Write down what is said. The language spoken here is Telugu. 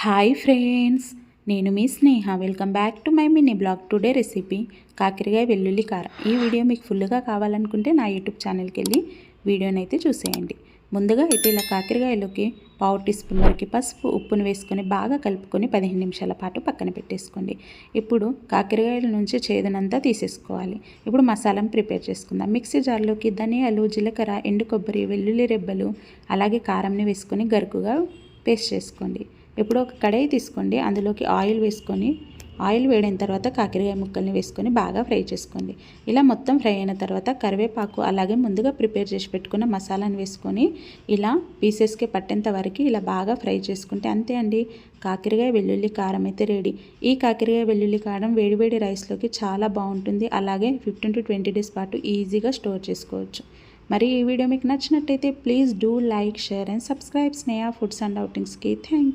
హాయ్ ఫ్రెండ్స్, నేను మీ Sneha. Welcome back to my mini blog. Today recipe కాకరకాయ వెల్లుల్లి కారం. ఈ వీడియో మీకు ఫుల్గా కావాలనుకుంటే నా యూట్యూబ్ ఛానల్కి వెళ్ళి వీడియోని అయితే చూసేయండి. ముందుగా అయితే ఇలా కాకరకాయలోకి పావు టీ స్పూన్ వరకు పసుపు, ఉప్పును వేసుకొని బాగా కలుపుకొని 15 నిమిషాల పాటు పక్కన పెట్టేసుకోండి. ఇప్పుడు కాకరకాయల నుంచి చేదునంతా తీసేసుకోవాలి. ఇప్పుడు మసాలాను ప్రిపేర్ చేసుకుందాం. మిక్సీ జార్లోకి ధనియాలు, జీలకర్ర, ఎండు కొబ్బరి, వెల్లుల్లి రెబ్బలు అలాగే కారంని వేసుకొని గరుకుగా పేస్ట్ చేసుకోండి. ఇప్పుడు ఒక కడాయి తీసుకోండి. అందులోకి ఆయిల్ వేసుకొని ఆయిల్ వేడిన తర్వాత కాకరకాయ ముక్కల్ని వేసుకొని బాగా ఫ్రై చేసుకోండి. ఇలా మొత్తం ఫ్రై అయిన తర్వాత కరివేపాకు అలాగే ముందుగా ప్రిపేర్ చేసి పెట్టుకున్న మసాలాను వేసుకొని ఇలా పీసెస్కి పట్టేంత వరకు ఇలా బాగా ఫ్రై చేసుకుంటే అంతే అండి, కాకరకాయ వెల్లుల్లి కారం అయితే రెడీ. ఈ కాకరకాయ వెల్లుల్లి కారం వేడివేడి రైస్లోకి చాలా బాగుంటుంది. అలాగే 15 to 20 డేస్ పాటు ఈజీగా స్టోర్ చేసుకోవచ్చు. మరి ఈ వీడియో మీకు నచ్చినట్టయితే please do like, share and subscribe Sneha foods and అవుటింగ్స్కి. Thank you.